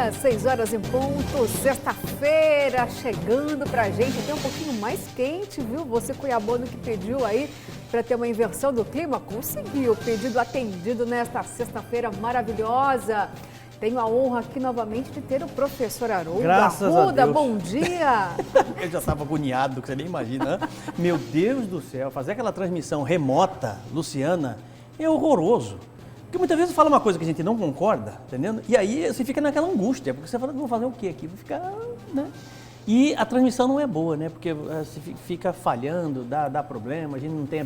manhã, 6 horas em ponto, sexta-feira chegando pra gente, até um pouquinho mais quente, viu? Você cuiabano que pediu aí para ter uma inversão do clima, conseguiu, pedido atendido nesta sexta-feira maravilhosa. Tenho a honra aqui novamente de ter o professor Haroldo Arruda. Bom dia! Eu já estava agoniado, que você nem imagina. Né? Meu Deus do céu, fazer aquela transmissão remota, Luciana, é horroroso. Porque muitas vezes fala uma coisa que a gente não concorda, entendendo? E aí você fica naquela angústia, porque você fala, vou fazer o quê aqui? Vou ficar, né? E a transmissão não é boa, né? Porque você fica falhando, dá problema, a gente não tem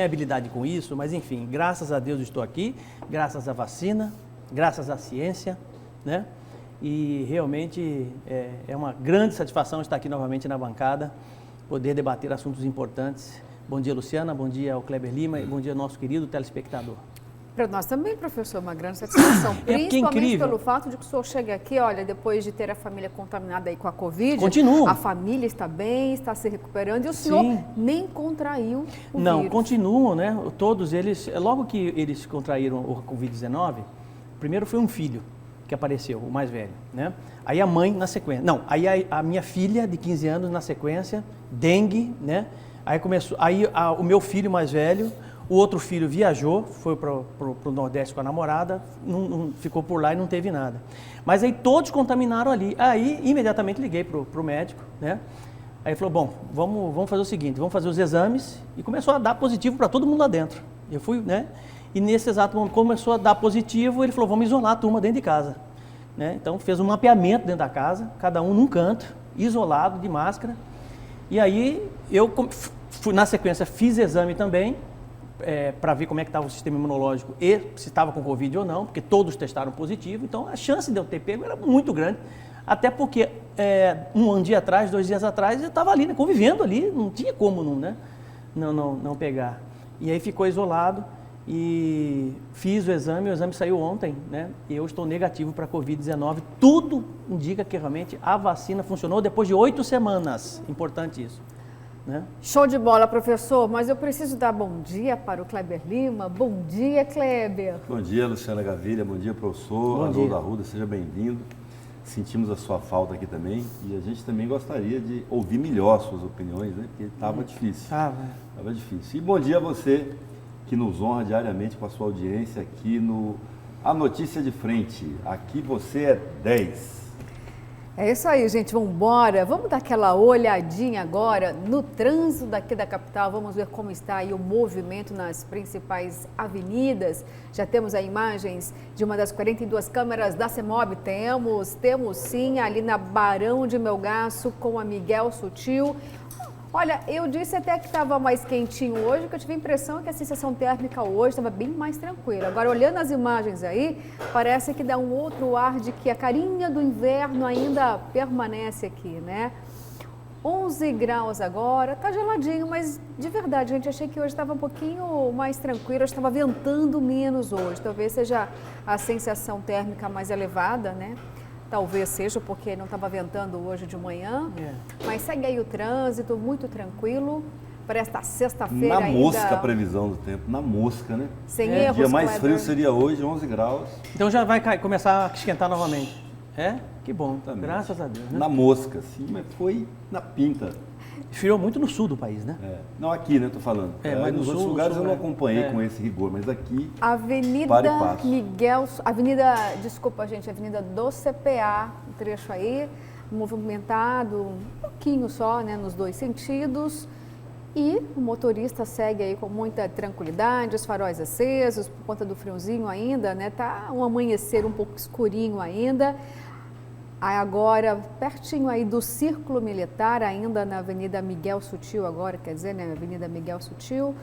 habilidade com isso, mas enfim, graças a Deus estou aqui, graças à vacina, graças à ciência, né? E realmente é uma grande satisfação estar aqui novamente na bancada, poder debater assuntos importantes. Bom dia, Luciana, bom dia ao Kleber Lima e bom dia ao nosso querido telespectador. Para nós também, professor, uma grande satisfação, principalmente pelo fato de que o senhor chega aqui, olha, depois de ter a família contaminada aí com a Covid, continua. A família está bem, está se recuperando e o senhor nem contraiu o vírus. Não, continuam, né? Todos eles, logo que eles contraíram o Covid-19, primeiro foi um filho que apareceu, o mais velho, né? Aí a mãe na sequência, não, aí a minha filha de 15 anos na sequência, dengue, né? Aí começou, o meu filho mais velho, o outro filho viajou, foi para o Nordeste com a namorada, não ficou por lá e não teve nada. Mas aí todos contaminaram ali. Aí imediatamente liguei para o médico, né? Aí ele falou, bom, vamos fazer o seguinte, vamos fazer os exames, e começou a dar positivo para todo mundo lá dentro. Eu fui, né? E nesse exato momento começou a dar positivo, ele falou, vamos isolar a turma dentro de casa. Né? Então fez um mapeamento dentro da casa, cada um num canto, isolado, de máscara. E aí eu, na sequência, fiz exame também, para ver como é que estava o sistema imunológico e se estava com Covid ou não, porque todos testaram positivo, então a chance de eu ter pego era muito grande, até porque um dia atrás, 2 dias atrás, eu estava ali, né, convivendo ali, não tinha como não pegar. E aí ficou isolado e fiz o exame saiu ontem, né, e eu estou negativo para Covid-19, tudo indica que realmente a vacina funcionou depois de 8 semanas, importante isso. Né? Show de bola, professor, mas eu preciso dar bom dia para o Kleber Lima. Bom dia, Kleber. Bom dia, Luciana Gavilha, bom dia, professor Haroldo Arruda, seja bem-vindo. Sentimos a sua falta aqui também e a gente também gostaria de ouvir melhor suas opiniões, né? Porque estava difícil. Estava difícil. E bom dia a você que nos honra diariamente com a sua audiência aqui no A Notícia de Frente. Aqui você é 10. É isso aí, gente, vamos embora. Vamos dar aquela olhadinha agora no trânsito daqui da capital. Vamos ver como está aí o movimento nas principais avenidas. Já temos aí imagens de uma das 42 câmeras da CEMOB. Temos sim, ali na Barão de Melgaço com a Miguel Sutil. Olha, eu disse até que estava mais quentinho hoje, que eu tive a impressão que a sensação térmica hoje estava bem mais tranquila. Agora, olhando as imagens aí, parece que dá um outro ar de que a carinha do inverno ainda permanece aqui, né? 11 graus agora, tá geladinho, mas de verdade, gente, achei que hoje estava um pouquinho mais tranquilo, estava ventando menos hoje. Talvez seja a sensação térmica mais elevada, né? Talvez seja porque não estava ventando hoje de manhã, mas segue aí o trânsito, muito tranquilo, para esta sexta-feira ainda. Na mosca a previsão do tempo, na mosca, né? Sem erros, o dia mais frio seria hoje, 11 graus. Então já vai começar a esquentar novamente. Que bom, graças a Deus. Né? Na mosca, sim, mas foi na pinta. Esfriou muito no sul do país, né? Não, aqui, né, tô falando. Mas nos outros lugares eu não acompanhei com esse rigor, mas aqui, Avenida Miguel, Avenida do CPA, um trecho aí, movimentado um pouquinho só, né, nos 2 sentidos. E o motorista segue aí com muita tranquilidade, os faróis acesos, por conta do friozinho ainda, né? Tá um amanhecer um pouco escurinho ainda. Aí agora, pertinho aí do Círculo Militar, ainda na Avenida Miguel Sutil agora, quer dizer, né? Avenida Miguel Sutil,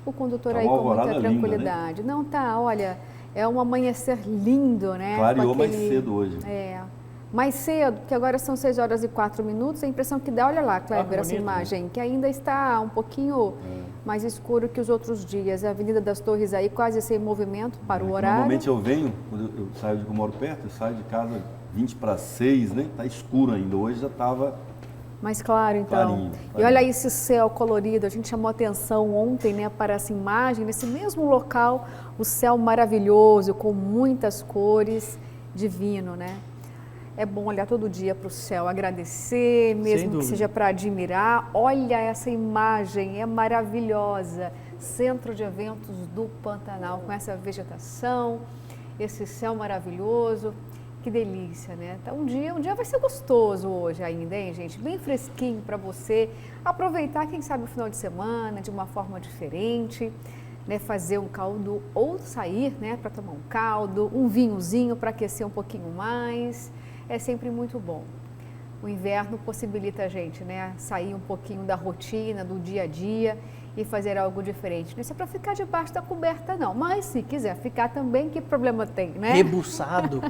o condutor aí com muita tranquilidade. Linda, né? Não, tá, olha, é um amanhecer lindo, né? Clareou mais cedo hoje. Mais cedo, que agora são 6 horas e 4 minutos, a impressão que dá, olha lá, Kleber, essa imagem, né? Que ainda está um pouquinho mais escuro que os outros dias. A Avenida das Torres aí quase sem movimento para o horário. Normalmente eu venho, quando eu saio eu moro perto, eu saio de casa 20 para 6, né? Tá escuro ainda, hoje já estava mais claro, então. Clarinho. E olha aí esse céu colorido, a gente chamou atenção ontem, né, para essa imagem, nesse mesmo local, o céu maravilhoso, com muitas cores, divino, né? É bom olhar todo dia para o céu, agradecer, mesmo que seja para admirar. Olha essa imagem, é maravilhosa. Centro de Eventos do Pantanal, com essa vegetação, esse céu maravilhoso. Que delícia, né? Então, um dia vai ser gostoso hoje ainda, hein, gente? Bem fresquinho para você aproveitar, quem sabe, o final de semana de uma forma diferente, né? Fazer um caldo ou sair, né, para tomar um caldo, um vinhozinho para aquecer um pouquinho mais. É sempre muito bom. O inverno possibilita a gente, né, sair um pouquinho da rotina, do dia a dia e fazer algo diferente. Não é só para ficar debaixo da coberta, não. Mas se quiser ficar também, que problema tem, né? Rebuçado.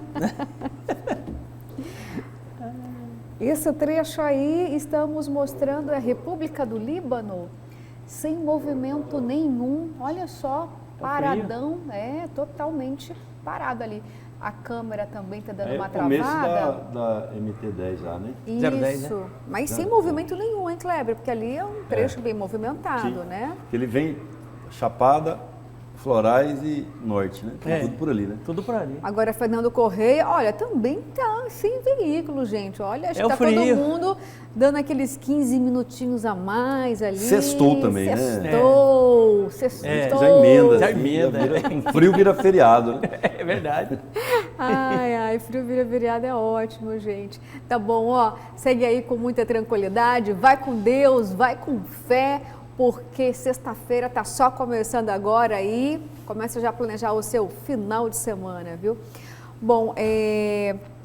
Esse trecho aí estamos mostrando é a República do Líbano, sem movimento nenhum. Olha só, paradão, totalmente parado ali. A câmera também está dando uma travada. Começo da MT-10 já, né? Isso, 010, né? Mas sem movimento nenhum, hein, Kleber? Porque ali é um trecho bem movimentado, né? Ele vem Chapada, Florais e Norte, né? Tudo por ali, né? Tudo por ali. Agora, Fernando Correia, olha, também tá sem veículo, gente. Olha, acho que tá todo mundo dando aqueles 15 minutinhos a mais ali. Sextou também, né? Sextou. Já emenda. Já emenda. Frio vira feriado, né? É verdade. Ai, frio vira feriado é ótimo, gente. Tá bom, ó, segue aí com muita tranquilidade, vai com Deus, vai com fé, porque sexta-feira está só começando agora aí, começa já a planejar o seu final de semana, viu? Bom,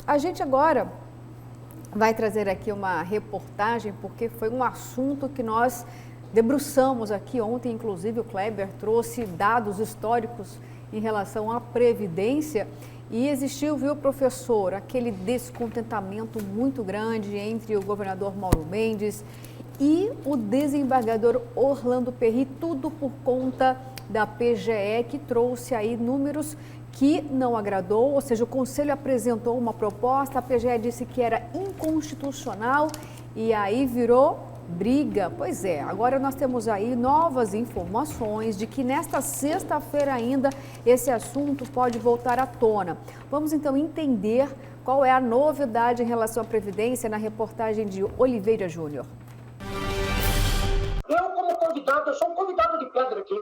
a gente agora vai trazer aqui uma reportagem, porque foi um assunto que nós debruçamos aqui ontem, inclusive o Kleber trouxe dados históricos em relação à Previdência e existiu, viu, professor, aquele descontentamento muito grande entre o governador Mauro Mendes e o desembargador Orlando Perry, tudo por conta da PGE, que trouxe aí números que não agradou, ou seja, o Conselho apresentou uma proposta, a PGE disse que era inconstitucional e aí virou briga. Pois é, agora nós temos aí novas informações de que nesta sexta-feira ainda esse assunto pode voltar à tona. Vamos então entender qual é a novidade em relação à Previdência na reportagem de Oliveira Júnior. Eu sou um convidado de pedra aqui.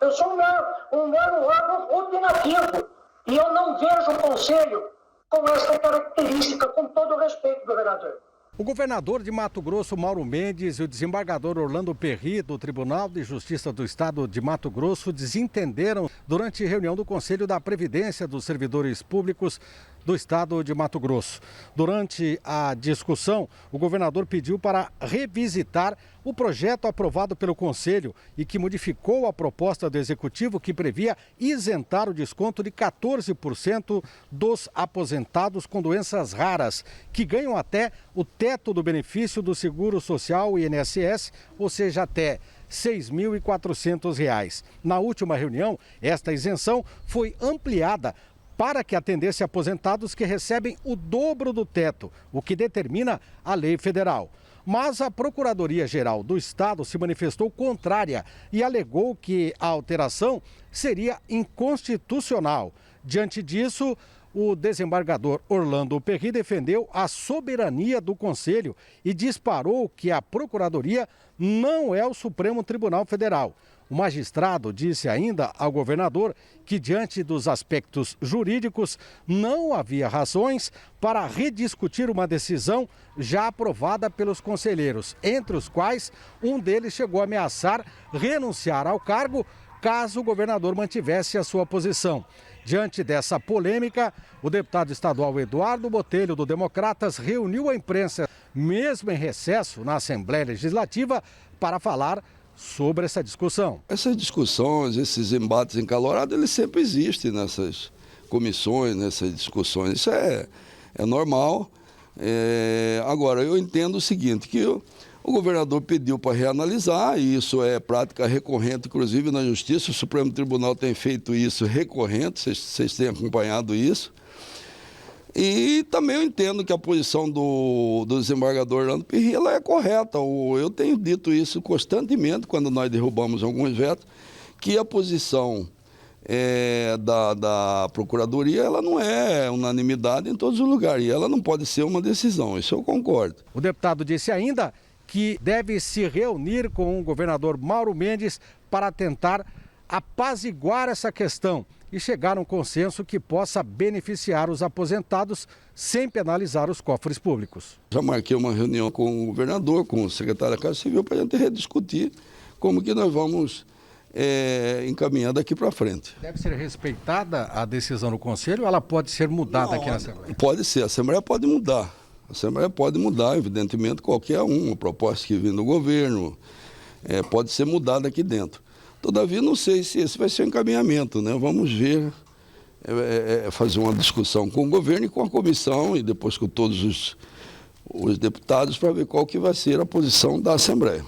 Eu sou um mero órgão opinativo. E eu não vejo o Conselho com essa característica, com todo o respeito, governador. O governador de Mato Grosso, Mauro Mendes, e o desembargador Orlando Perry, do Tribunal de Justiça do Estado de Mato Grosso, desentenderam durante reunião do Conselho da Previdência dos Servidores Públicos do Estado de Mato Grosso. Durante a discussão, o governador pediu para revisitar o projeto aprovado pelo Conselho e que modificou a proposta do Executivo que previa isentar o desconto de 14% dos aposentados com doenças raras, que ganham até o teto do benefício do Seguro Social e INSS, ou seja, até R$ 6.400. Na última reunião, esta isenção foi ampliada para que atendesse aposentados que recebem o dobro do teto, o que determina a lei federal. Mas a Procuradoria-Geral do Estado se manifestou contrária e alegou que a alteração seria inconstitucional. Diante disso, o desembargador Orlando Perry defendeu a soberania do Conselho e disparou que a Procuradoria não é o Supremo Tribunal Federal. O magistrado disse ainda ao governador que, diante dos aspectos jurídicos, não havia razões para rediscutir uma decisão já aprovada pelos conselheiros, entre os quais um deles chegou a ameaçar renunciar ao cargo caso o governador mantivesse a sua posição. Diante dessa polêmica, o deputado estadual Eduardo Botelho, do Democratas, reuniu a imprensa, mesmo em recesso na Assembleia Legislativa, para falar sobre essa discussão. Essas discussões, esses embates encalorados, eles sempre existem nessas comissões, nessas discussões. Isso é normal. Agora, eu entendo o seguinte, que o governador pediu para reanalisar, e isso é prática recorrente, inclusive na Justiça. O Supremo Tribunal tem feito isso recorrente, vocês têm acompanhado isso. E também eu entendo que a posição do desembargador Orlando Perry, ela é correta. Eu tenho dito isso constantemente quando nós derrubamos alguns vetos, que a posição da Procuradoria, ela não é unanimidade em todos os lugares, e ela não pode ser uma decisão, isso eu concordo. O deputado disse ainda que deve se reunir com o governador Mauro Mendes para tentar apaziguar essa questão e chegar a um consenso que possa beneficiar os aposentados sem penalizar os cofres públicos. Já marquei uma reunião com o governador, com o secretário da Casa Civil, para a gente rediscutir como que nós vamos encaminhar daqui para frente. Deve ser respeitada a decisão do Conselho ou ela pode ser mudada aqui na Assembleia? Pode ser, a Assembleia pode mudar. A Assembleia pode mudar, evidentemente, qualquer uma proposta que vem do governo pode ser mudada aqui dentro. Todavia, não sei se esse vai ser o encaminhamento, né? Vamos ver, fazer uma discussão com o governo e com a comissão e depois com todos os deputados para ver qual que vai ser a posição da Assembleia.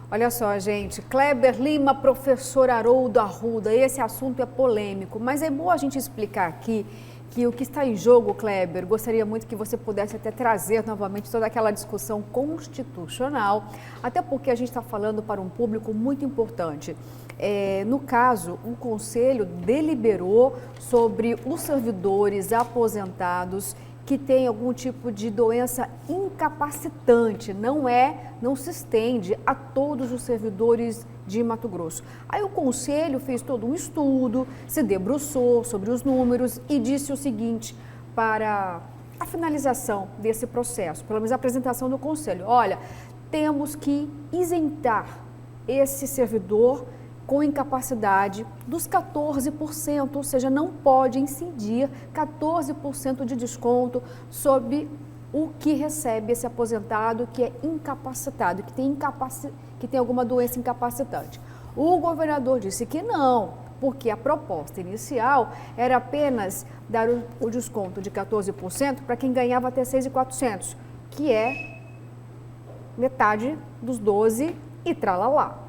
Olha só, gente, Kleber Lima, professor Haroldo Arruda, esse assunto é polêmico, mas é bom a gente explicar aqui que o que está em jogo, Kleber, gostaria muito que você pudesse até trazer novamente toda aquela discussão constitucional, até porque a gente está falando para um público muito importante. No caso, o Conselho deliberou sobre os servidores aposentados que têm algum tipo de doença incapacitante, não se estende a todos os servidores de Mato Grosso. Aí o Conselho fez todo um estudo, se debruçou sobre os números e disse o seguinte para a finalização desse processo, pelo menos a apresentação do Conselho. Olha, temos que isentar esse servidor com incapacidade dos 14%, ou seja, não pode incidir 14% de desconto sobre o que recebe esse aposentado que é incapacitado, que tem alguma doença incapacitante. O governador disse que não, porque a proposta inicial era apenas dar o desconto de 14% para quem ganhava até 6.400, que é metade dos 12 e tralalá.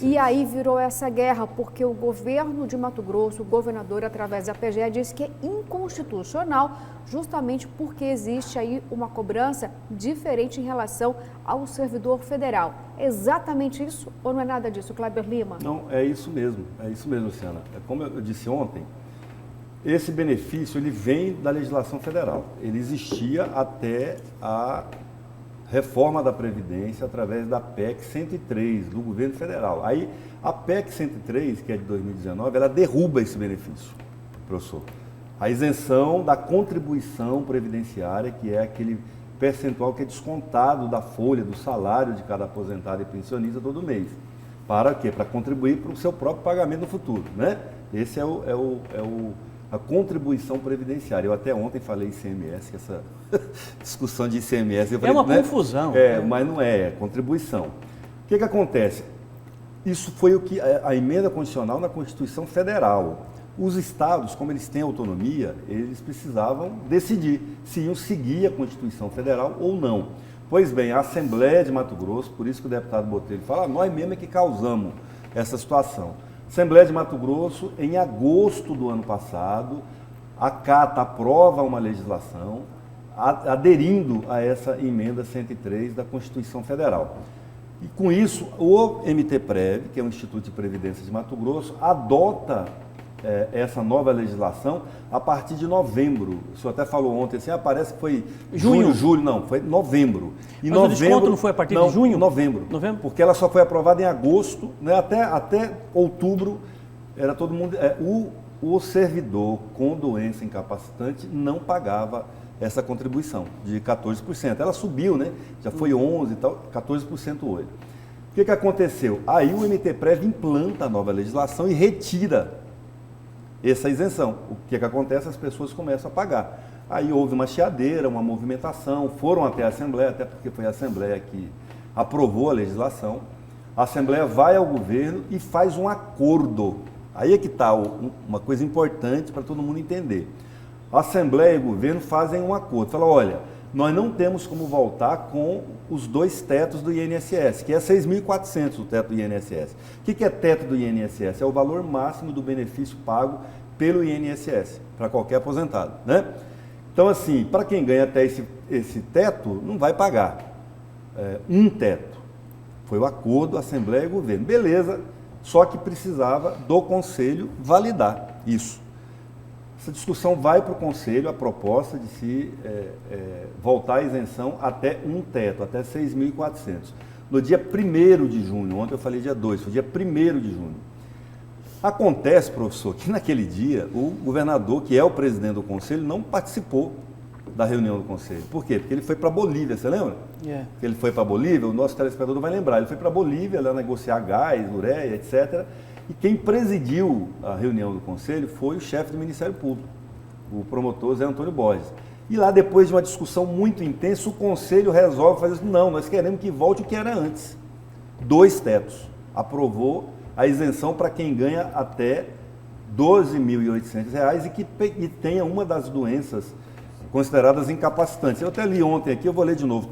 E aí virou essa guerra, porque o governo de Mato Grosso, o governador, através da PGE, disse que é inconstitucional, justamente porque existe aí uma cobrança diferente em relação ao servidor federal. É exatamente isso ou não é nada disso, Kleber Lima? Não, é isso mesmo, Luciana. Como eu disse ontem, esse benefício ele vem da legislação federal. Ele existia até a reforma da Previdência através da PEC 103 do governo federal. Aí a PEC 103, que é de 2019, ela derruba esse benefício, professor. A isenção da contribuição previdenciária, que é aquele percentual que é descontado da folha, do salário de cada aposentado e pensionista todo mês. Para quê? Para contribuir para o seu próprio pagamento no futuro, né? Esse é a contribuição previdenciária. Eu até ontem falei ICMS, que essa discussão de ICMS... Eu falei, uma confusão. Mas não é contribuição. O que acontece? Isso foi o que a emenda constitucional na Constituição Federal. Os estados, como eles têm autonomia, eles precisavam decidir se iam seguir a Constituição Federal ou não. Pois bem, a Assembleia de Mato Grosso, por isso que o deputado Botelho fala, nós mesmo é que causamos essa situação. Assembleia de Mato Grosso, em agosto do ano passado, aprova uma legislação aderindo a essa emenda 103 da Constituição Federal. E com isso, o MTPrev, que é o Instituto de Previdência de Mato Grosso, adota essa nova legislação a partir de novembro. O senhor até falou ontem assim, parece que foi julho, não, foi novembro. E mas o desconto não foi a partir de junho? Novembro. Porque ela só foi aprovada em agosto, né? Até outubro, era todo mundo... O servidor com doença incapacitante não pagava essa contribuição de 14%. Ela subiu, né? Já foi 11% e tal, 14% hoje. O que aconteceu? Aí o MTPrev implanta a nova legislação e retira essa isenção. O que acontece? As pessoas começam a pagar. Aí houve uma chiadeira, uma movimentação, foram até a Assembleia, até porque foi a Assembleia que aprovou a legislação. A Assembleia vai ao governo e faz um acordo. Aí é que está uma coisa importante para todo mundo entender. A Assembleia e o governo fazem um acordo. Falam, olha, nós não temos como voltar com os dois tetos do INSS, que é 6.400 o teto do INSS. O que é teto do INSS? É o valor máximo do benefício pago pelo INSS, para qualquer aposentado, né? Então, assim, para quem ganha até esse teto, não vai pagar um teto. Foi o acordo, Assembleia e governo. Beleza, Só que precisava do Conselho validar isso. Essa discussão vai para o Conselho, a proposta de se voltar a isenção até um teto, até 6.400. No dia 1º de junho, ontem eu falei dia 2, foi dia 1º de junho. Acontece, professor, que naquele dia o governador, que é o presidente do Conselho, não participou da reunião do Conselho. Por quê? Porque ele foi para a Bolívia, você lembra? Yeah. Ele foi para a Bolívia, o nosso telespectador vai lembrar, ele foi para a Bolívia lá negociar gás, ureia, etc. E quem presidiu a reunião do Conselho foi o chefe do Ministério Público, o promotor Zé Antônio Borges. E lá, depois de uma discussão muito intensa, o Conselho resolve fazer isso. Não, nós queremos que volte o que era antes. 2 tetos. Aprovou a isenção para quem ganha até R$ 12.800 e tenha uma das doenças consideradas incapacitantes. Eu até li ontem aqui, eu vou ler de novo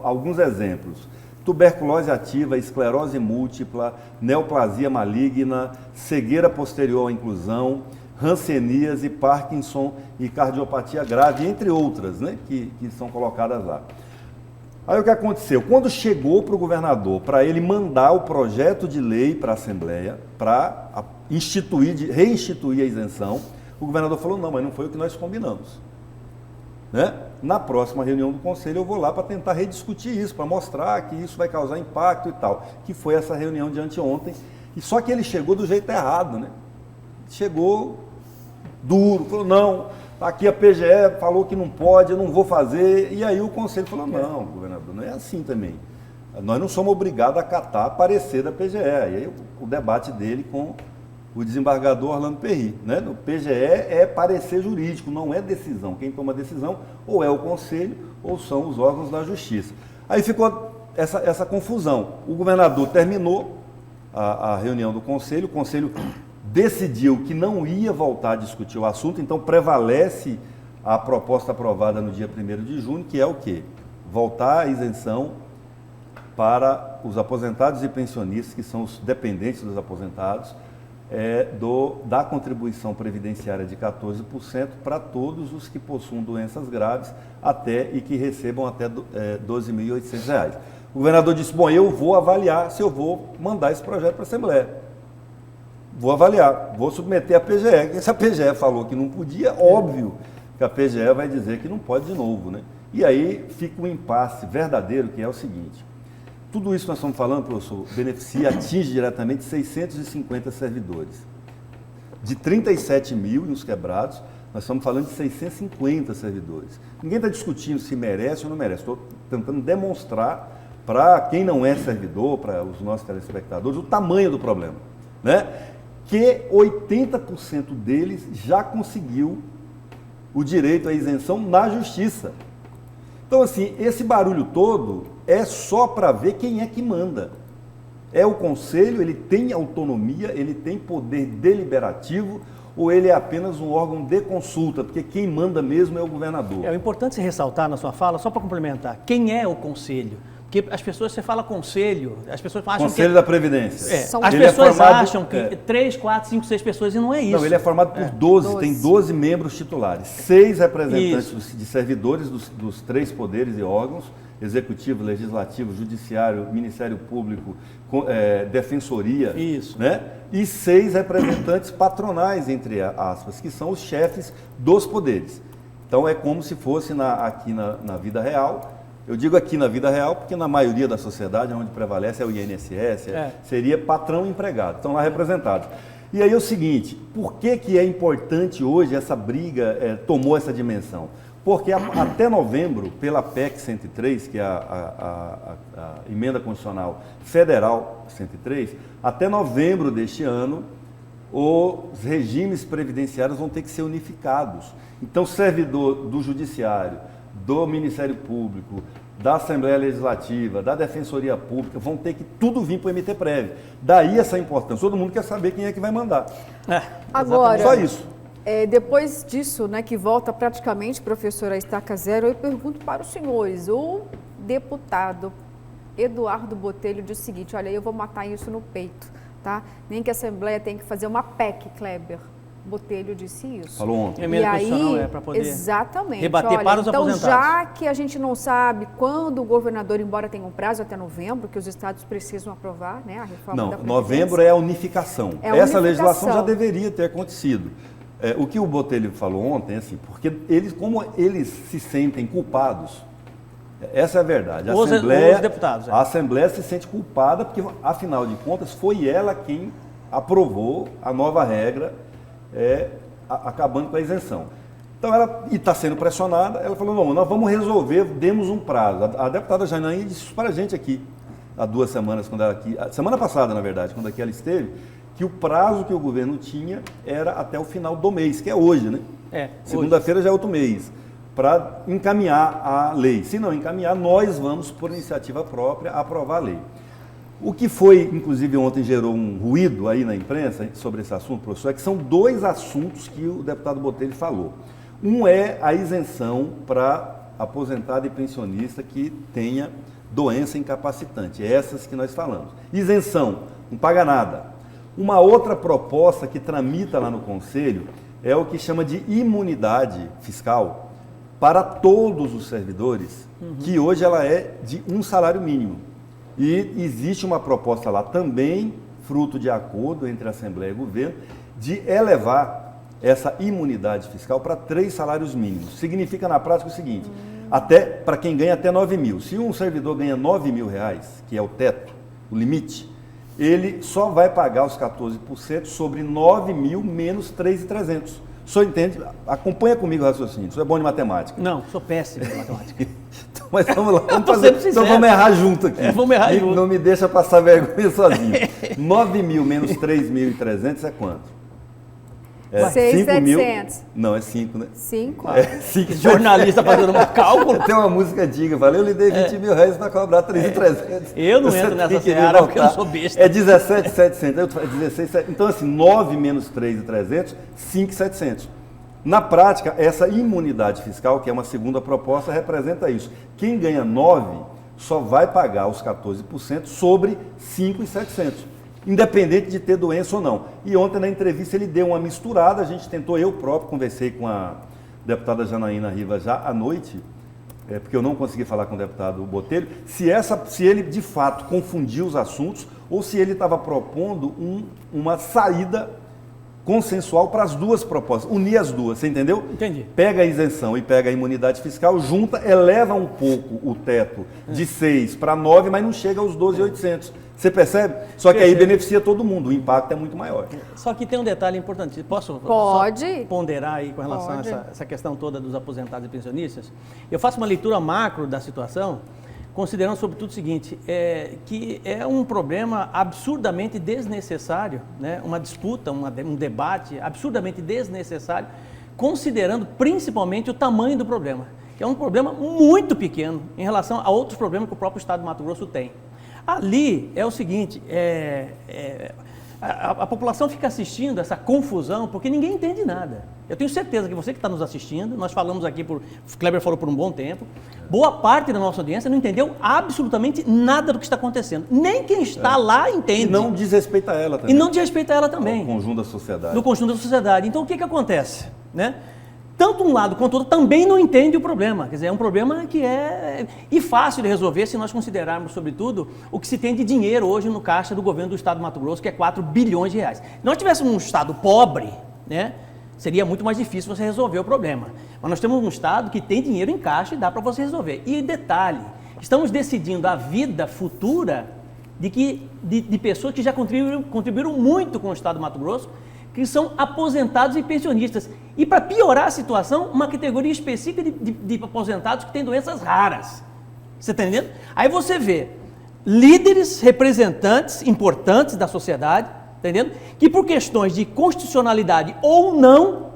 alguns exemplos. Tuberculose ativa, esclerose múltipla, neoplasia maligna, cegueira posterior à inclusão, hanseníase, Parkinson e cardiopatia grave, entre outras, né, que são colocadas lá. Aí o que aconteceu? Quando chegou para o governador, para ele mandar o projeto de lei para a Assembleia, para reinstituir a isenção, o governador falou, não, mas não foi o que nós combinamos. Né? Na próxima reunião do Conselho eu vou lá para tentar rediscutir isso, para mostrar que isso vai causar impacto e tal, que foi essa reunião de anteontem, e só que ele chegou do jeito errado, né? Chegou duro, falou, não, aqui a PGE falou que não pode, eu não vou fazer, e aí o Conselho falou, não, governador, não é assim também, nós não somos obrigados a acatar a parecer da PGE, e aí o debate dele com o desembargador Orlando Perry, né? O PGE é parecer jurídico, não é decisão. Quem toma decisão ou é o Conselho ou são os órgãos da Justiça. Aí ficou essa confusão. O governador terminou a reunião do Conselho, o Conselho decidiu que não ia voltar a discutir o assunto, então prevalece a proposta aprovada no dia 1º de junho, que é o quê? Voltar a isenção para os aposentados e pensionistas, que são os dependentes dos aposentados, da contribuição previdenciária de 14% para todos os que possuam doenças graves e que recebam até R$ 12.800. O governador disse, bom, eu vou avaliar se eu vou mandar esse projeto para a Assembleia. Vou avaliar, vou submeter à PGE. Se a PGE falou que não podia, óbvio que a PGE vai dizer que não pode de novo, né? E aí fica um impasse verdadeiro, que é o seguinte. Tudo isso que nós estamos falando, professor, atinge diretamente 650 servidores. De 37 mil e uns quebrados, nós estamos falando de 650 servidores. Ninguém está discutindo se merece ou não merece. Estou tentando demonstrar para quem não é servidor, para os nossos telespectadores, o tamanho do problema. Né? Que 80% deles já conseguiu o direito à isenção na Justiça. Então, assim, esse barulho todo é só para ver quem é que manda. É o Conselho, ele tem autonomia, ele tem poder deliberativo, ou ele é apenas um órgão de consulta, porque quem manda mesmo é o governador. É importante se ressaltar na sua fala, só para complementar, quem é o Conselho? Porque as pessoas, você fala Conselho, as pessoas acham Conselho da Previdência. As pessoas acham que 3, 4, 5, 6 pessoas, e não é isso. Não, ele é formado por 12, tem 12 membros titulares, 6 representantes de servidores dos 3 poderes e órgãos, Executivo, Legislativo, Judiciário, Ministério Público, Defensoria, né? E 6 representantes patronais, entre aspas, que são os chefes dos poderes. Então é como se fosse aqui na vida real. Eu digo aqui na vida real porque na maioria da sociedade, onde prevalece é o INSS, seria patrão e empregado, estão lá representados. E aí é o seguinte, por que é importante hoje essa briga, tomou essa dimensão? Porque até novembro, pela PEC 103, que é a Emenda Constitucional Federal 103, até novembro deste ano, os regimes previdenciários vão ter que ser unificados. Então, servidor do Judiciário, do Ministério Público, da Assembleia Legislativa, da Defensoria Pública, vão ter que tudo vir para o MT-Prev. Daí essa importância. Todo mundo quer saber quem é que vai mandar. Agora, só isso. Depois disso, né, que volta praticamente, professora, a estaca zero, eu pergunto para os senhores, o deputado Eduardo Botelho diz o seguinte, olha, eu vou matar isso no peito, tá? Nem que a Assembleia tenha que fazer uma PEC, Kleber, Botelho disse isso. Falou ontem. É mesmo, E aí, para poder exatamente. rebater para os então, aposentados. Já que a gente não sabe quando o governador, embora tenha um prazo até novembro, que os estados precisam aprovar, né, a reforma da Previdência. Novembro é a unificação. Essa legislação já deveria ter acontecido. O que o Botelho falou ontem, assim, porque como eles se sentem culpados, essa é a verdade. Os deputados. A Assembleia se sente culpada porque, afinal de contas, foi ela quem aprovou a nova regra, acabando com a isenção. Então, ela está sendo pressionada, ela falou, não, nós vamos resolver, demos um prazo. A deputada Janaína disse isso para a gente aqui, há 2 semanas, quando ela aqui, semana passada, na verdade, quando aqui ela esteve, que o prazo que o governo tinha era até o final do mês, que é hoje, né? Segunda-feira já é outro mês, para encaminhar a lei. Se não encaminhar, nós vamos, por iniciativa própria, aprovar a lei. O que foi, inclusive, ontem gerou um ruído aí na imprensa sobre esse assunto, professor, é que são 2 assuntos que o deputado Botelho falou. Um é a isenção para aposentado e pensionista que tenha doença incapacitante, essas que nós falamos. Isenção, não paga nada. Uma outra proposta que tramita lá no Conselho é o que chama de imunidade fiscal para todos os servidores, que hoje ela é de um salário mínimo. E existe uma proposta lá também, fruto de acordo entre a Assembleia e o governo, de elevar essa imunidade fiscal para 3 salários mínimos. Significa na prática o seguinte, até para quem ganha até 9 mil. Se um servidor ganha 9 mil reais, que é o teto, o limite, ele só vai pagar os 14% sobre 9 mil menos 3.300. O senhor entende? Acompanha comigo o raciocínio. O senhor é bom de matemática. Não, sou péssimo em matemática. Então, mas vamos lá, vamos fazer. Então vamos errar junto aqui. Vamos errar junto. Não me deixa passar vergonha sozinho. 9 mil menos 3.300 é quanto? 6.700. Não, é 5, né? 5? É 5. Jornalista fazendo um cálculo. Tem uma música antiga, eu lhe dei 20 mil reais para cobrar 3.300. Eu não entro nessa seara porque eu não sou besta. É 17.700, 16.700. Então, assim, 9 menos 3.300, 5.700. Na prática, essa imunidade fiscal, que é uma segunda proposta, representa isso. Quem ganha 9 só vai pagar os 14% sobre 5.700. Independente de ter doença ou não. E ontem na entrevista ele deu uma misturada, a gente tentou, eu próprio conversei com a deputada Janaína Rivas já à noite, porque eu não consegui falar com o deputado Botelho, se ele de fato confundiu os assuntos ou se ele estava propondo uma saída consensual para as 2 propostas, unir as 2, você entendeu? Entendi. Pega a isenção e pega a imunidade fiscal, junta, eleva um pouco o teto de 6 para 9, mas não chega aos 12.800. Você percebe? Só que aí beneficia todo mundo, o impacto é muito maior. Só que tem um detalhe importante, posso Pode. ponderar aí com relação a essa questão toda dos aposentados e pensionistas? Eu faço uma leitura macro da situação, considerando sobretudo o seguinte, que é um problema absurdamente desnecessário, né? Uma disputa, um debate absurdamente desnecessário, considerando principalmente o tamanho do problema, que é um problema muito pequeno em relação a outros problemas que o próprio Estado do Mato Grosso tem. Ali é o seguinte, a população fica assistindo essa confusão porque ninguém entende nada. Eu tenho certeza que você que está nos assistindo, nós falamos aqui, o Kleber falou por um bom tempo, boa parte da nossa audiência não entendeu absolutamente nada do que está acontecendo. Nem quem está lá entende. E não desrespeita ela também. E não desrespeita ela também. No conjunto da sociedade. No conjunto da sociedade. Então o que acontece? Né? Tanto um lado quanto o outro também não entende o problema. Quer dizer, é um problema que é fácil de resolver se nós considerarmos, sobretudo, o que se tem de dinheiro hoje no caixa do governo do Estado do Mato Grosso, que é 4 bilhões de reais. Se nós tivéssemos um Estado pobre, né, seria muito mais difícil você resolver o problema. Mas nós temos um Estado que tem dinheiro em caixa e dá para você resolver. E detalhe, estamos decidindo a vida futura de pessoas que já contribuíram muito com o Estado do Mato Grosso, que são aposentados e pensionistas. E para piorar a situação, uma categoria específica de aposentados que têm doenças raras. Você está entendendo? Aí você vê líderes, representantes importantes da sociedade, tá entendendo? Que por questões de constitucionalidade ou não,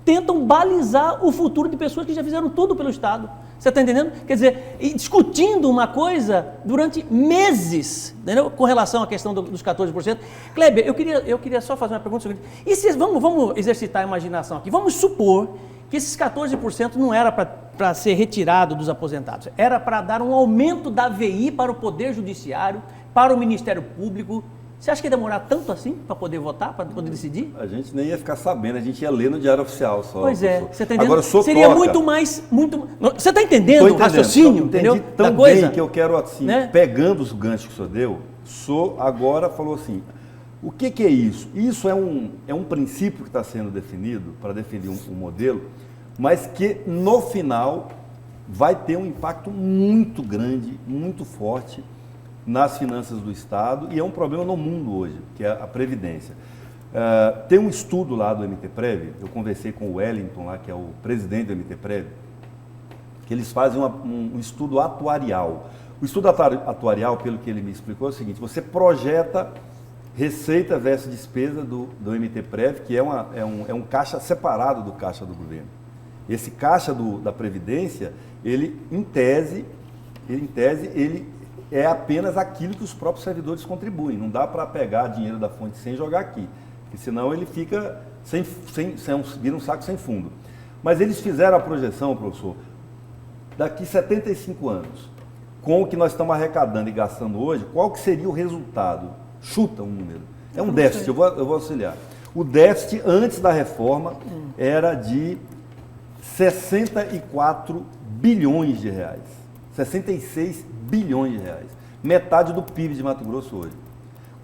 tentam balizar o futuro de pessoas que já fizeram tudo pelo Estado. Você está entendendo? Quer dizer, discutindo uma coisa durante meses, entendeu? Com relação à questão dos 14%. Kleber, eu queria só fazer uma pergunta seguinte. E se, vamos exercitar a imaginação aqui. Vamos supor que esses 14% não era para ser retirado dos aposentados. Era para dar um aumento da VI para o Poder Judiciário, para o Ministério Público, Você acha que ia demorar tanto assim para poder votar, para poder decidir? A gente nem ia ficar sabendo, a gente ia ler no Diário Oficial só. Pois é, professor. você está entendendo? Agora, Seria muito mais... Você está entendendo o raciocínio, entendeu? Entendi tão da coisa? bem que eu quero, assim, né? Pegando os ganchos que o senhor deu, agora falou assim, o que é isso? Isso é um princípio que está sendo definido, para definir um modelo, mas que no final vai ter um impacto muito grande, muito forte nas finanças do Estado, e é um problema no mundo hoje, que é a Previdência. Tem um estudo lá do MTPrev, eu conversei com o Wellington lá, que é o presidente do MTPrev, que eles fazem um estudo atuarial. O estudo atuarial, pelo que ele me explicou, é o seguinte: você projeta receita versus despesa do MTPrev, que é um caixa separado do caixa do governo. Esse caixa da Previdência, ele, em tese, ele é apenas aquilo que os próprios servidores contribuem. Não dá para pegar dinheiro da fonte sem jogar aqui, porque senão ele fica vira um saco sem fundo. Mas eles fizeram a projeção, professor, daqui 75 anos, com o que nós estamos arrecadando e gastando hoje, qual que seria o resultado? Chuta um número. É um déficit, eu vou auxiliar. O déficit antes da reforma era de 64 bilhões de reais. 66 bilhões de reais. Metade do PIB de Mato Grosso hoje.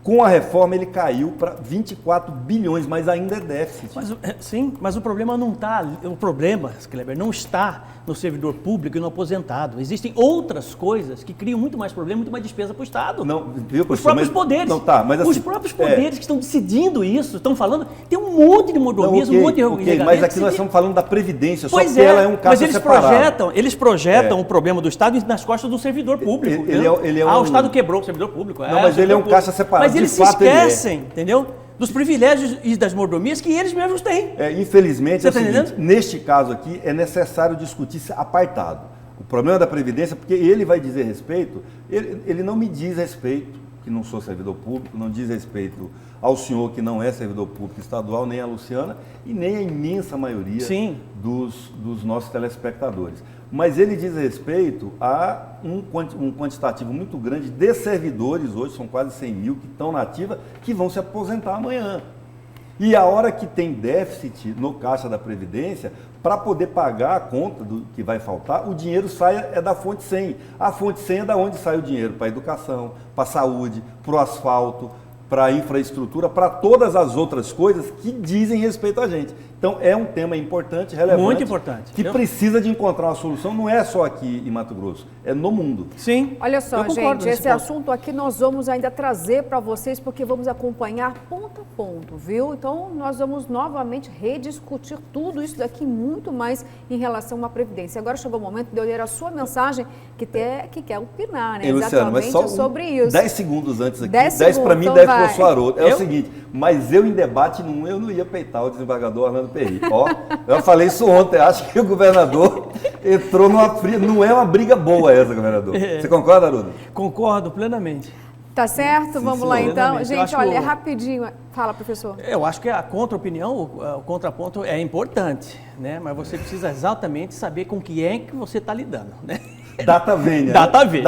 Com a reforma ele caiu para 24 bilhões, mas ainda é déficit. Mas o problema não está, Kleber, não está no servidor público e no aposentado. Existem outras coisas que criam muito mais problema, muito mais despesa para o Estado. Não, viu, os próprios poderes. Não, tá, mas assim, os próprios poderes que estão decidindo isso, estão falando, tem um monte de mordomias, um monte de irregularidades. Mas aqui nós estamos falando da Previdência, só que ela é um caixa separado. Eles projetam o problema do Estado nas costas do servidor público. O Estado quebrou o servidor público. Não, mas ele é um caixa separado. Mas eles se esquecem, entendeu? Dos privilégios e das mordomias que eles mesmos têm. Infelizmente, neste caso aqui, é necessário discutir apartado. O problema da Previdência, porque ele vai dizer respeito, ele não me diz respeito, que não sou servidor público, não diz respeito ao senhor que não é servidor público estadual, nem a Luciana, e nem a imensa maioria dos nossos telespectadores. Mas ele diz respeito a um quantitativo muito grande de servidores, hoje são quase 100 mil, que estão na ativa, que vão se aposentar amanhã. E a hora que tem déficit no caixa da Previdência, para poder pagar a conta do que vai faltar, o dinheiro sai da fonte 100. A fonte 100 é da onde sai o dinheiro para a educação, para a saúde, para o asfalto, para a infraestrutura, para todas as outras coisas que dizem respeito a gente. Então, é um tema importante, relevante. Muito importante. Que precisa de encontrar uma solução, não é só aqui em Mato Grosso, é no mundo. Sim. Olha só, gente, esse assunto aqui nós vamos ainda trazer para vocês, porque vamos acompanhar ponto a ponto, viu? Então, nós vamos novamente rediscutir tudo isso daqui, muito mais em relação à Previdência. Agora chegou o momento de eu ler a sua mensagem, que quer opinar, né? Luciano, exatamente mas só sobre isso. 10 segundos antes aqui, 10 para mim, então 10 para o professor Haroldo. É o seguinte, mas eu em debate eu não ia peitar o desembargador Orlando Perry. Ó, eu falei isso ontem, acho que o governador entrou numa fria. Não é uma briga boa essa, governador. Você concorda, Haroldo? Concordo plenamente. Tá certo? Vamos lá então. Gente, olha, que rapidinho. Fala, professor. Eu acho que a contra-opinião, o contraponto é importante, né? Mas você precisa exatamente saber com quem é que você está lidando, né? Data vênia. Data vênia.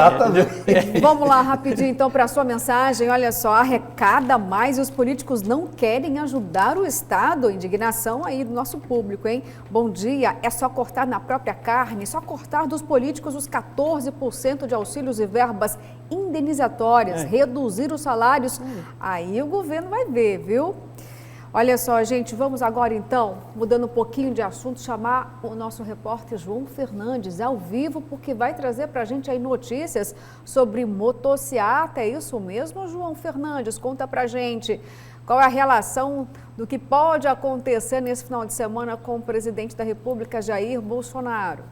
Vamos lá, rapidinho, então, para a sua mensagem. Olha só, arrecada mais e os políticos não querem ajudar o Estado. Indignação aí do nosso público, hein? Bom dia. É só cortar na própria carne, só cortar dos políticos os 14% de auxílios e verbas indenizatórias, reduzir os salários. Aí o governo vai ver, viu? Olha só, gente, vamos agora então, mudando um pouquinho de assunto, chamar o nosso repórter João Fernandes ao vivo, porque vai trazer para a gente aí notícias sobre motociata. É isso mesmo, João Fernandes? Conta para a gente qual é a relação do que pode acontecer nesse final de semana com o presidente da República, Jair Bolsonaro.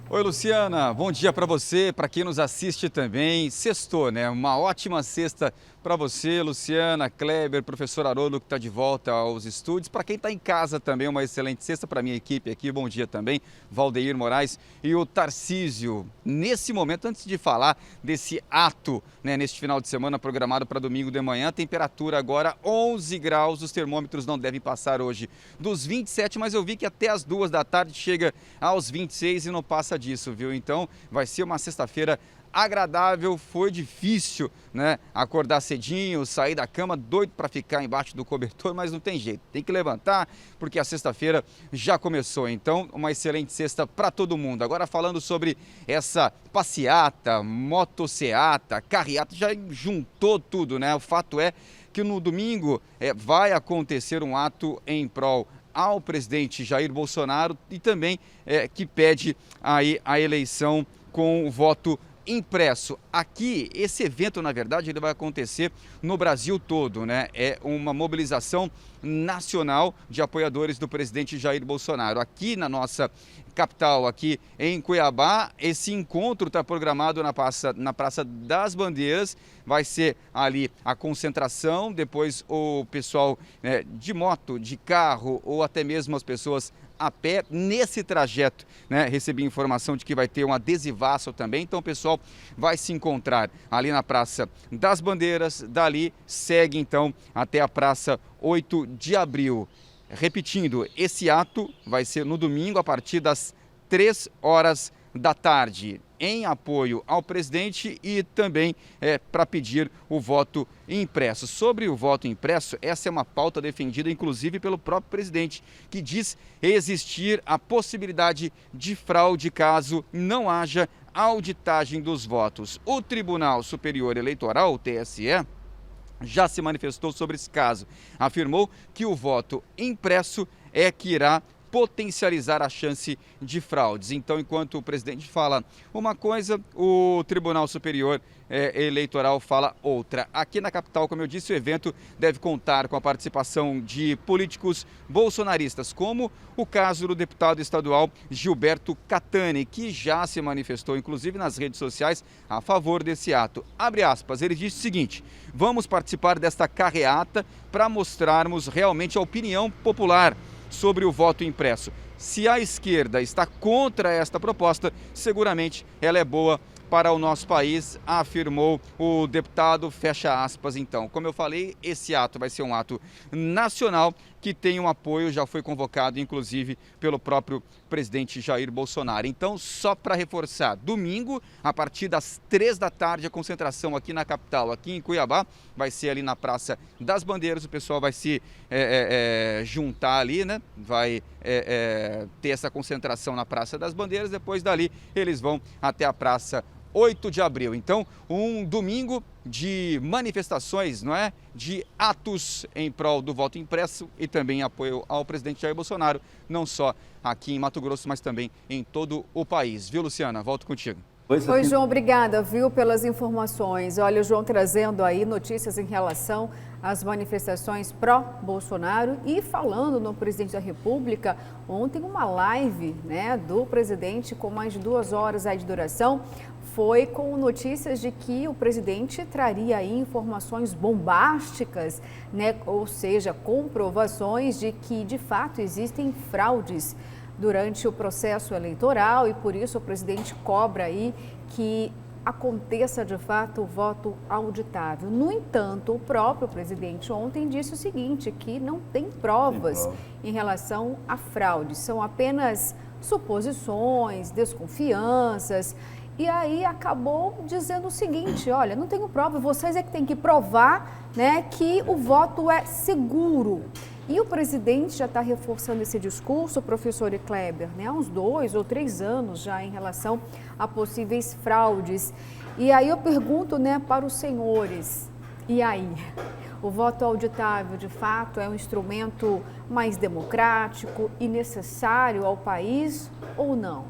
Oi, Luciana, bom dia para você, para quem nos assiste também. Sextou, né? Uma ótima sexta para você, Luciana, Kleber, professor Haroldo, que está de volta aos estúdios. Para quem está em casa também, uma excelente sexta para a minha equipe aqui. Bom dia também, Valdeir Moraes e o Tarcísio. Nesse momento, antes de falar desse ato, né, neste final de semana programado para domingo de manhã, temperatura agora 11 graus, os termômetros não devem passar hoje dos 27, mas eu vi que até as 2 da tarde chega aos 26 e não passa disso, viu? Então vai ser uma sexta-feira agradável. Foi difícil, né, acordar cedinho, sair da cama, doido para ficar embaixo do cobertor, mas não tem jeito, tem que levantar porque a sexta-feira já começou. Então, uma excelente sexta para todo mundo. Agora falando sobre essa passeata, motociata, carreata, já juntou tudo, né? O fato é que no domingo vai acontecer um ato em prol ao presidente Jair Bolsonaro e também que pede aí a eleição com o voto impresso. Aqui, esse evento, na verdade, ele vai acontecer no Brasil todo, né? É uma mobilização nacional de apoiadores do presidente Jair Bolsonaro. Aqui na nossa capital, aqui em Cuiabá, esse encontro está programado na Praça das Bandeiras. Vai ser ali a concentração, depois o pessoal de moto, de carro ou até mesmo as pessoas a pé nesse trajeto, né? Recebi informação de que vai ter um adesivaço também, então o pessoal vai se encontrar ali na Praça das Bandeiras, dali segue então até a Praça 8 de Abril. Repetindo, esse ato vai ser no domingo a partir das 3 horas da tarde, em apoio ao presidente e também para pedir o voto impresso. Sobre o voto impresso, essa é uma pauta defendida inclusive pelo próprio presidente, que diz existir a possibilidade de fraude caso não haja auditagem dos votos. O Tribunal Superior Eleitoral, o TSE, já se manifestou sobre esse caso. Afirmou que o voto impresso é que irá potencializar a chance de fraudes. Então, enquanto o presidente fala uma coisa, o Tribunal Superior Eleitoral fala outra. Aqui na capital, como eu disse, o evento deve contar com a participação de políticos bolsonaristas, como o caso do deputado estadual Gilberto Catani, que já se manifestou, inclusive nas redes sociais, a favor desse ato. Abre aspas, ele disse o seguinte: vamos participar desta carreata para mostrarmos realmente a opinião popular sobre o voto impresso. Se a esquerda está contra esta proposta, seguramente ela é boa para o nosso país, afirmou o deputado, fecha aspas. Então, como eu falei, esse ato vai ser um ato nacional que tem um apoio, já foi convocado inclusive pelo próprio presidente Jair Bolsonaro. Então, só para reforçar, domingo, a partir das 3 da tarde, a concentração aqui na capital, aqui em Cuiabá, vai ser ali na Praça das Bandeiras, o pessoal vai se juntar ali, né? Vai ter essa concentração na Praça das Bandeiras, depois dali eles vão até a Praça 8 de Abril. Então, um domingo de manifestações, não é? De atos em prol do voto impresso e também apoio ao presidente Jair Bolsonaro, não só aqui em Mato Grosso, mas também em todo o país. Viu, Luciana? Volto contigo. Oi, João, obrigada, viu, pelas informações. Olha, o João trazendo aí notícias em relação às manifestações pró-Bolsonaro e falando no presidente da República. Ontem uma live, né, do presidente com mais de 2 horas aí de duração foi com notícias de que o presidente traria aí informações bombásticas, né, ou seja, comprovações de que de fato existem fraudes durante o processo eleitoral e por isso o presidente cobra aí que aconteça de fato o voto auditável. No entanto, o próprio presidente ontem disse o seguinte, que não tem provas em relação a fraude, são apenas suposições, desconfianças. E aí acabou dizendo o seguinte, olha, não tenho prova, vocês é que têm que provar, né, que o voto é seguro. E o presidente já está reforçando esse discurso, professor Kleber, né, há uns 2 ou 3 anos já em relação a possíveis fraudes. E aí eu pergunto, né, para os senhores, e aí? O voto auditável, de fato, é um instrumento mais democrático e necessário ao país ou não?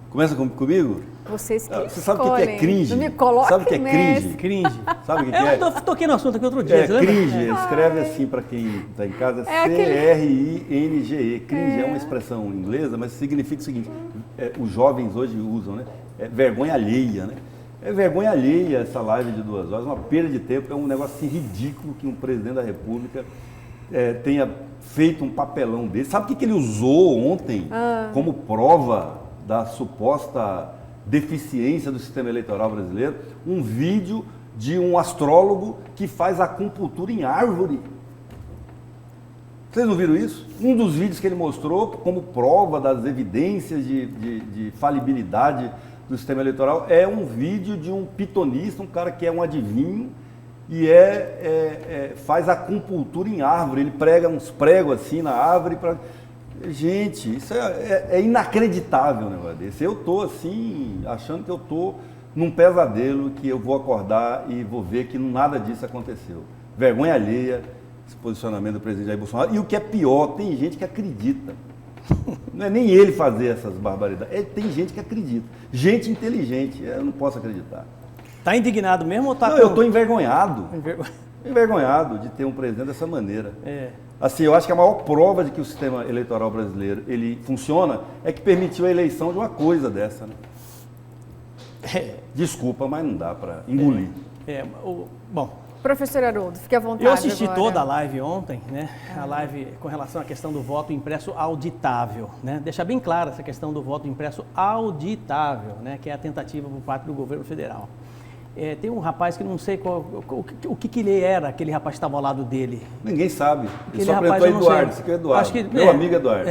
Começa comigo? Vocês que Você sabe o que é cringe? Não me coloque sabe o que é cringe? Cringe. Sabe o que é? Eu toquei no assunto aqui outro dia, você lembra? Cringe, escreve assim para quem está em casa, C-R-I-N-G-E. Cringe é uma expressão inglesa, mas significa o seguinte, os jovens hoje usam, né? É vergonha alheia, né? É vergonha alheia essa live de 2 horas, uma perda de tempo, é um negócio assim, ridículo que um presidente da República tenha feito um papelão desse. Sabe o que ele usou ontem como prova da suposta deficiência do sistema eleitoral brasileiro? Um vídeo de um astrólogo que faz acupuntura em árvore. Vocês não viram isso? Um dos vídeos que ele mostrou como prova das evidências de falibilidade do sistema eleitoral é um vídeo de um pitonista, um cara que é um adivinho e faz acupuntura em árvore. Ele prega uns pregos assim na árvore para... Gente, isso é inacreditável, né, negócio desse. Eu tô assim, achando que eu tô num pesadelo, que eu vou acordar e vou ver que nada disso aconteceu. Vergonha alheia, esse posicionamento do presidente Jair Bolsonaro. E o que é pior, tem gente que acredita. Não é nem ele fazer essas barbaridades, tem gente que acredita. Gente inteligente, eu não posso acreditar. Tá indignado mesmo ou tá... Não, eu estou envergonhado. Envergonhado de ter um presidente dessa maneira. Assim, eu acho que a maior prova de que o sistema eleitoral brasileiro ele funciona é que permitiu a eleição de uma coisa dessa, né? Desculpa, mas não dá para engolir. Bom... Professor Haroldo, fique à vontade. Eu assisti agora. toda a live ontem, né? A live com relação à questão do voto impresso auditável, né? Deixar bem clara essa questão do voto impresso auditável, né? Que é a tentativa por parte do governo federal. Tem um rapaz que não sei o que ele era, aquele rapaz que estava ao lado dele. Ninguém sabe. Ele Aquele só rapaz, apresentou Eduardo, esse aqui é Eduardo. Acho que, meu amigo Eduardo.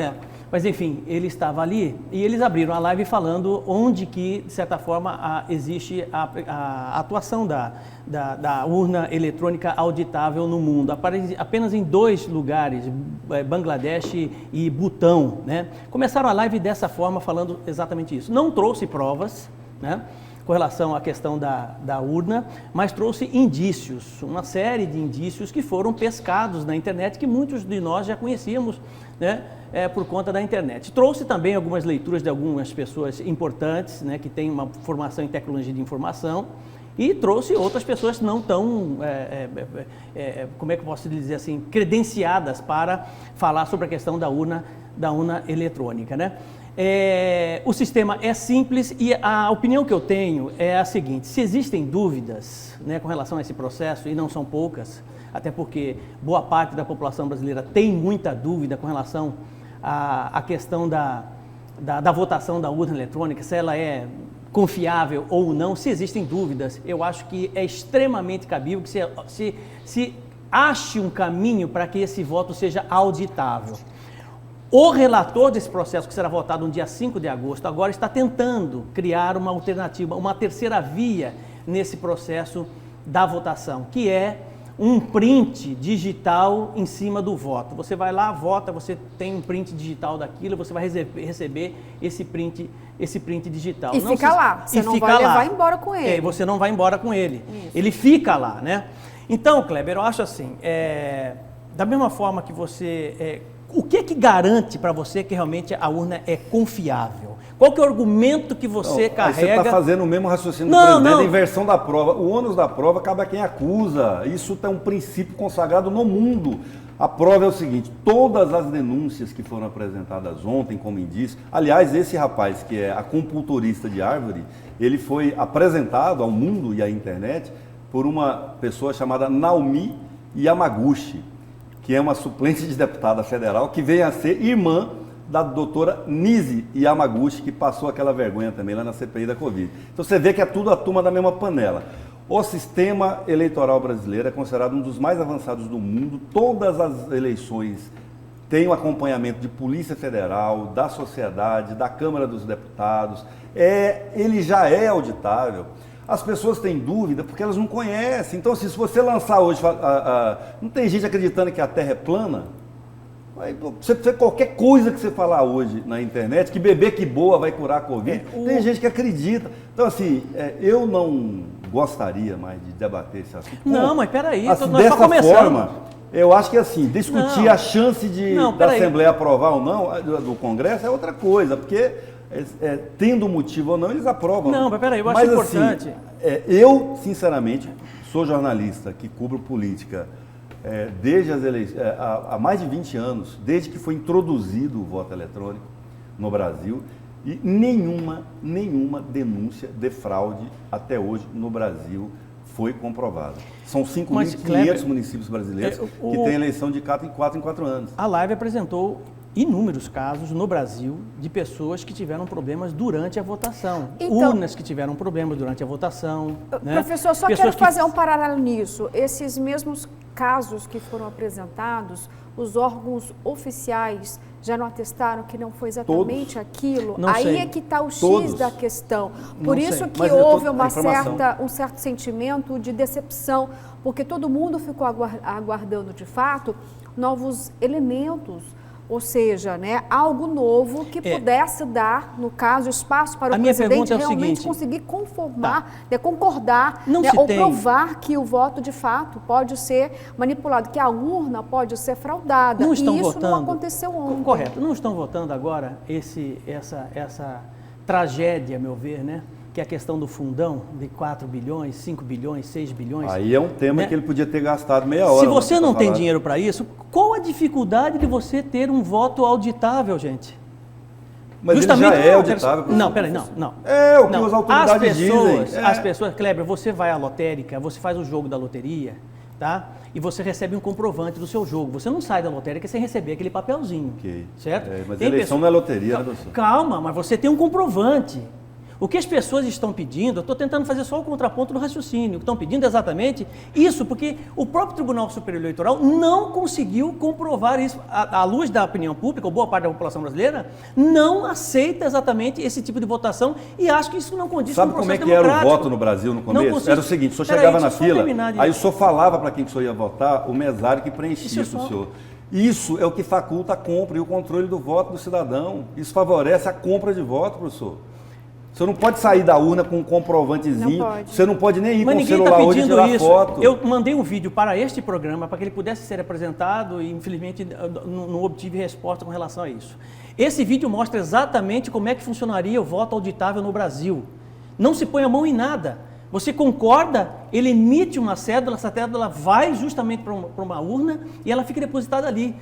Mas enfim, ele estava ali e eles abriram a live falando onde que, de certa forma, existe a atuação da urna eletrônica auditável no mundo. Apenas em 2 lugares, Bangladesh e Butão, né? Começaram a live dessa forma, falando exatamente isso. Não trouxe provas, né, com relação à questão da urna, mas trouxe indícios, uma série de indícios que foram pescados na internet, que muitos de nós já conhecíamos, né, por conta da internet. Trouxe também algumas leituras de algumas pessoas importantes, né, que têm uma formação em tecnologia de informação, e trouxe outras pessoas não tão, como é que eu posso dizer assim, credenciadas para falar sobre a questão da urna eletrônica, né? O sistema é simples e a opinião que eu tenho é a seguinte: se existem dúvidas, né, com relação a esse processo, e não são poucas, até porque boa parte da população brasileira tem muita dúvida com relação à questão da votação da urna eletrônica, se ela é confiável ou não. Se existem dúvidas, eu acho que é extremamente cabível que se ache um caminho para que esse voto seja auditável. O relator desse processo, que será votado no dia 5 de agosto, agora está tentando criar uma alternativa, uma terceira via nesse processo da votação, que é um print digital em cima do voto. Você vai lá, vota, você tem um print digital daquilo, você vai receber esse print digital. E não fica lá, você não vai levar embora com ele. Você não vai embora com ele. Isso. Ele fica lá, né? Então, Kleber, eu acho assim, da mesma forma que você... o que é que garante para você que realmente a urna é confiável? Qual que é o argumento que você carrega? Aí você está fazendo o mesmo raciocínio do presidente, a inversão da prova. O ônus da prova cabe a quem acusa. Isso é um princípio consagrado no mundo. A prova é o seguinte: todas as denúncias que foram apresentadas ontem como indício, aliás, esse rapaz que é acupunturista de árvore, ele foi apresentado ao mundo e à internet por uma pessoa chamada Naomi Yamaguchi, que é uma suplente de deputada federal, que veio a ser irmã da doutora Nise Yamaguchi, que passou aquela vergonha também lá na CPI da Covid. Então você vê que é tudo a turma da mesma panela. O sistema eleitoral brasileiro é considerado um dos mais avançados do mundo. Todas as eleições têm um acompanhamento de Polícia Federal, da sociedade, da Câmara dos Deputados. Ele já é auditável. As pessoas têm dúvida porque elas não conhecem. Então, assim, se você lançar hoje... não tem gente acreditando que a Terra é plana? Qualquer coisa que você falar hoje na internet, que bebê que boa vai curar a Covid, tem gente que acredita. Então, assim, eu não gostaria mais de debater esse assunto. Não, mas peraí, assim, nós dessa só começando. Forma, eu acho que assim, discutir a chance da Assembleia aprovar ou não, do Congresso, é outra coisa, porque tendo motivo ou não, eles aprovam. Não, mas peraí, eu acho importante. Assim, eu, sinceramente, sou jornalista que cubro política desde as eleições, há mais de 20 anos, desde que foi introduzido o voto eletrônico no Brasil, e nenhuma denúncia de fraude até hoje no Brasil foi comprovada. São 5.500 municípios brasileiros que têm eleição de 4 em 4 anos. A live apresentou inúmeros casos no Brasil de pessoas que tiveram problemas durante a votação. Então, urnas que tiveram problemas durante a votação. Né? Professor, só pessoas quero fazer um paralelo nisso. Esses mesmos casos que foram apresentados, os órgãos oficiais já não atestaram que não foi exatamente aquilo? Não Aí sei. é que está o X Todos. da questão. Por Não isso sei. que Mas eu houve tô- um certo sentimento de decepção, porque todo mundo ficou aguardando, de fato, novos elementos. Ou seja, né, algo novo que pudesse dar, no caso, espaço para o presidente realmente conseguir conformar, concordar, ou provar que o voto, de fato, pode ser manipulado, que a urna pode ser fraudada. Não estão e isso votando. não aconteceu ontem. Correto. Não estão votando agora essa tragédia, a meu ver, né? Que é a questão do fundão de 4 bilhões, 5 bilhões, 6 bilhões. Aí é um tema, né, que ele podia ter gastado meia hora. Se você não tem dinheiro para isso, qual a dificuldade de você ter um voto auditável, gente? Mas justamente, ele já é auditável. Não, peraí, não. É o que as autoridades dizem. As pessoas, Kleber, você vai à lotérica, você faz o jogo da loteria, tá? E você recebe um comprovante do seu jogo. Você não sai da lotérica sem receber aquele papelzinho, certo? Mas a eleição não é loteria, né, professor? Calma, mas você tem um comprovante. O que as pessoas estão pedindo, eu estou tentando fazer só o contraponto do raciocínio, estão pedindo exatamente isso, porque o próprio Tribunal Superior Eleitoral não conseguiu comprovar isso. À luz da opinião pública, ou boa parte da população brasileira, não aceita exatamente esse tipo de votação e acha que isso não condiz com o processo democrático. Sabe como é que era o voto no Brasil no começo? Era o seguinte, o senhor chegava na fila, aí o senhor falava para quem que o senhor ia votar, o mesário que preenchia para o senhor. Isso é o que faculta a compra e o controle do voto do cidadão. Isso favorece a compra de voto, professor. Você não pode sair da urna com um comprovantezinho, você não pode nem ir com o celular hoje e tirar foto. Eu mandei um vídeo para este programa para que ele pudesse ser apresentado e infelizmente não obtive resposta com relação a isso. Esse vídeo mostra exatamente como é que funcionaria o voto auditável no Brasil. Não se põe a mão em nada. Você concorda, ele emite uma cédula, essa cédula vai justamente para uma urna e ela fica depositada ali.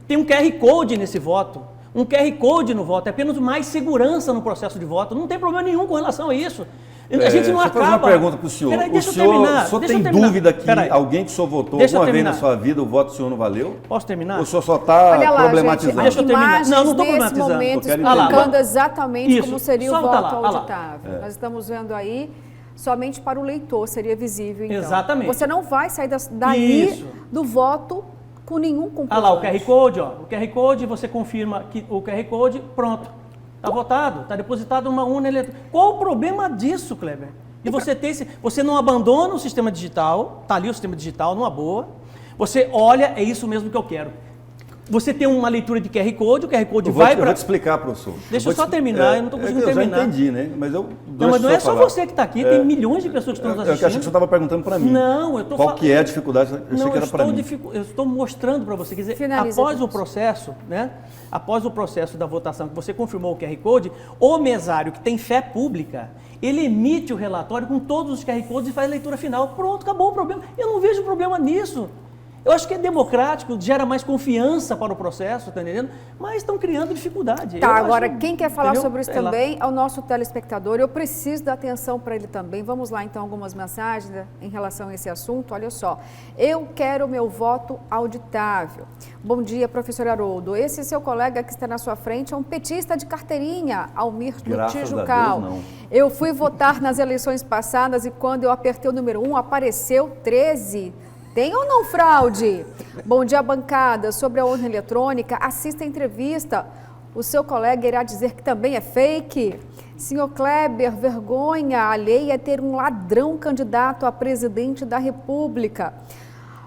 Tem um QR Code nesse voto. Um QR Code no voto, é apenas mais segurança no processo de voto. Não tem problema nenhum com relação a isso. A gente não acaba... Deixa eu fazer uma pergunta para o senhor. Peraí, o senhor tem dúvida que alguém que o senhor votou alguma vez na sua vida, o voto do senhor não valeu? Posso terminar? Ou o senhor só está problematizando? Deixa eu terminar. Não estou problematizando. Momento explicando exatamente como seria o voto auditável. Nós estamos vendo aí... Somente para o leitor seria visível, então. Exatamente. Você não vai sair daí do voto com nenhum comprovante. Lá, o QR Code, ó. O QR Code, você confirma que o QR Code, pronto. Está votado, está depositado numa urna eletrônica. Qual o problema disso, Kleber? E você não abandona o sistema digital, está ali o sistema digital, numa boa. Você olha, é isso mesmo que eu quero. Você tem uma leitura de QR Code, o QR Code vai para... Eu vou te explicar, professor. Deixa eu só terminar, eu não estou conseguindo terminar. Eu já entendi, né? Mas mas não é só você que está aqui, tem milhões de pessoas que estão nos assistindo. Eu achei que você estava perguntando para mim. Não, eu estou falando... Qual que é a dificuldade? Eu achei que era para mim. Eu estou mostrando para você, quer dizer, após o processo, né? Após o processo da votação, que você confirmou o QR Code, o mesário que tem fé pública, ele emite o relatório com todos os QR Codes e faz a leitura final. Pronto, acabou o problema. Eu não vejo problema nisso. Eu acho que é democrático, gera mais confiança para o processo, tá entendendo? Mas estão criando dificuldade. Tá, agora quem quer falar sobre isso também é o nosso telespectador. Eu preciso dar atenção para ele também. Vamos lá, então, algumas mensagens em relação a esse assunto. Olha só. Eu quero meu voto auditável. Bom dia, professor Haroldo. Esse seu colega que está na sua frente é um petista de carteirinha, Almir do Tijucal. Eu fui votar nas eleições passadas e quando eu apertei o número 1, apareceu 13. Tem ou não fraude? Bom dia, bancada. Sobre a urna eletrônica, assista a entrevista. O seu colega irá dizer que também é fake? Senhor Kleber, vergonha alheia é ter um ladrão candidato a presidente da República.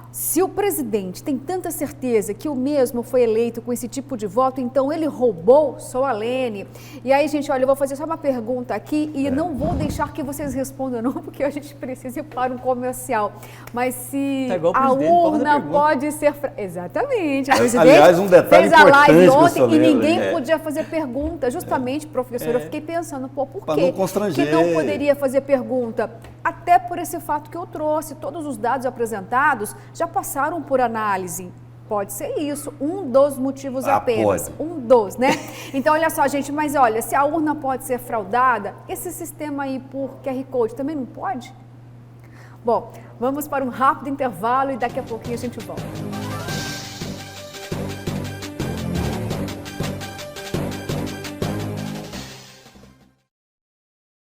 Se o presidente tem tanta certeza que o mesmo foi eleito com esse tipo de voto, então ele roubou? Sou a Lene. E aí, gente, olha, eu vou fazer só uma pergunta aqui e não vou deixar que vocês respondam não, porque a gente precisa ir para um comercial. Mas se a urna pode ser... Exatamente. Aliás, um detalhe fez a live importante ontem e ninguém podia fazer pergunta. Justamente, professor, eu fiquei pensando, por quê que não poderia fazer pergunta? Até por esse fato que eu trouxe. Todos os dados apresentados já passaram por análise. Pode ser isso, um dos motivos apenas. Pode. Um dos, né? Então, olha só, gente, mas olha, se a urna pode ser fraudada, esse sistema aí por QR Code também não pode? Bom, vamos para um rápido intervalo e daqui a pouquinho a gente volta.